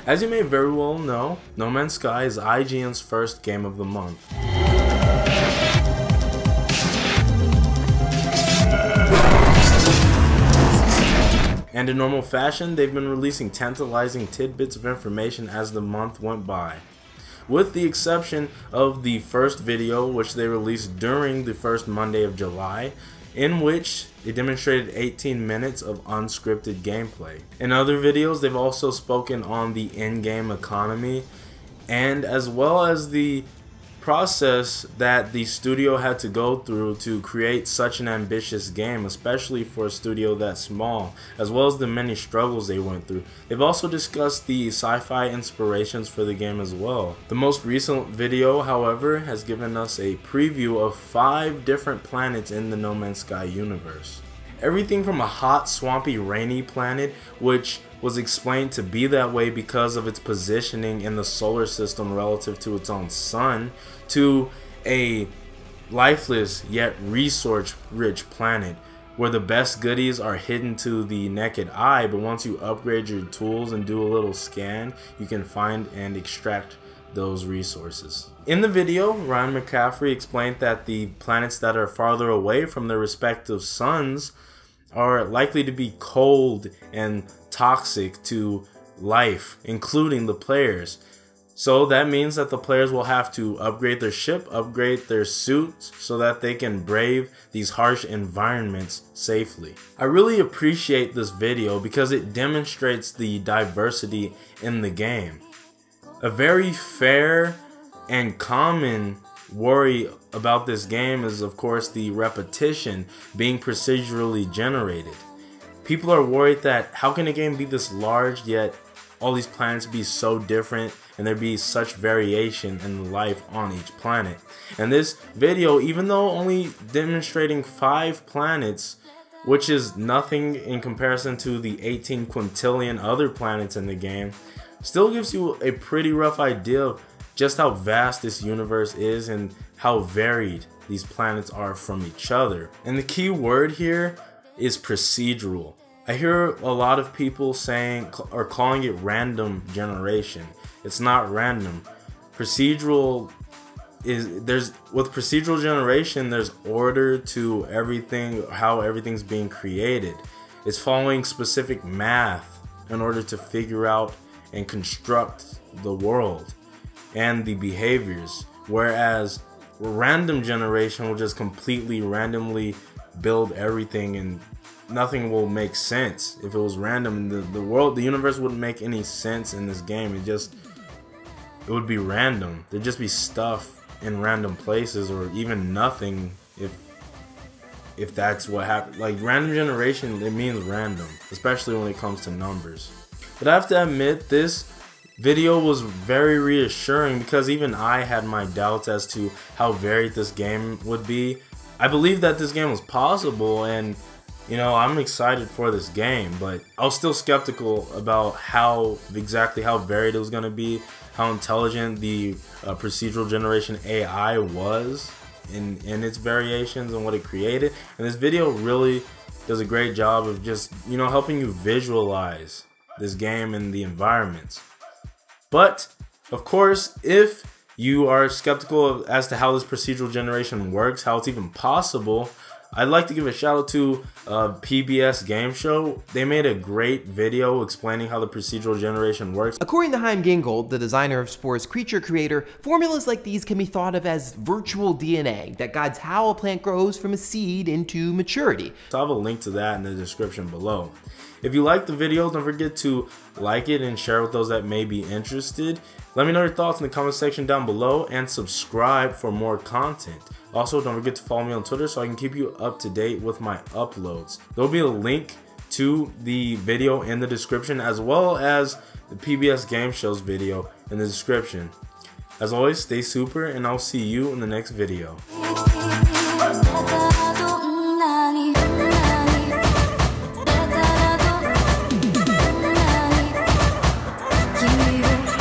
As you may very well know, No Man's Sky is IGN's first game of the month. And in normal fashion, they've been releasing tantalizing tidbits of information as the month went by. With the exception of the first video, which they released during the first Monday of July, in which they demonstrated 18 minutes of unscripted gameplay. In other videos, they've also spoken on the in-game economy, and as well as the process that the studio had to go through to create such an ambitious game, especially for a studio that small, as well as the many struggles they went through. They've also discussed the sci-fi inspirations for the game as well. The most recent video, however, has given us a preview of 5 different planets in the No Man's Sky universe. Everything from a hot, swampy, rainy planet, which was explained to be that way because of its positioning in the solar system relative to its own sun, to a lifeless yet resource-rich planet where the best goodies are hidden to the naked eye, but once you upgrade your tools and do a little scan, you can find and extract those resources. In the video, Ryan McCaffrey explained that the planets that are farther away from their respective suns are likely to be cold and toxic to life, including the players. So that means that the players will have to upgrade their ship, upgrade their suits, so that they can brave these harsh environments safely. I really appreciate this video because it demonstrates the diversity in the game. A very fair and common worry about this game is, of course, the repetition being procedurally generated. People are worried that how can a game be this large yet all these planets be so different and there be such variation in life on each planet. And this video, even though only demonstrating 5 planets, which is nothing in comparison to the 18 quintillion other planets in the game, still gives you a pretty rough idea of just how vast this universe is and how varied these planets are from each other. And the key word here is procedural. I hear a lot of people saying or calling it random generation. It's not random. Procedural is with procedural generation, there's order to everything, how everything's being created. It's following specific math in order to figure out and construct the world and the behaviors, whereas random generation will just completely randomly build everything and nothing will make sense. If it was random, the universe wouldn't make any sense in this game. It would be random. There'd just be stuff in random places, or even nothing if that's what happened. Like random generation, it means random, especially when it comes to numbers. But I have to admit, this video was very reassuring because even I had my doubts as to how varied this game would be. I believe that this game was possible, and you know, I'm excited for this game, but I was still skeptical about exactly how varied it was going to be, how intelligent the procedural generation AI was in its variations and what it created. And this video really does a great job of just, you know, helping you visualize this game and the environments. But of course, if you are skeptical as to how this procedural generation works, how it's even possible, I'd like to give a shout out to PBS Game Show. They made a great video explaining how the procedural generation works. According to Chaim Gingold, the designer of Spore's creature creator, formulas like these can be thought of as virtual DNA that guides how a plant grows from a seed into maturity. So I'll have a link to that in the description below. If you liked the video, don't forget to like it and share with those that may be interested. Let me know your thoughts in the comment section down below and subscribe for more content. Also, don't forget to follow me on Twitter so I can keep you up to date with my uploads. There will be a link to the video in the description, as well as the PBS Game Show's video in the description. As always, stay super, and I'll see you in the next video.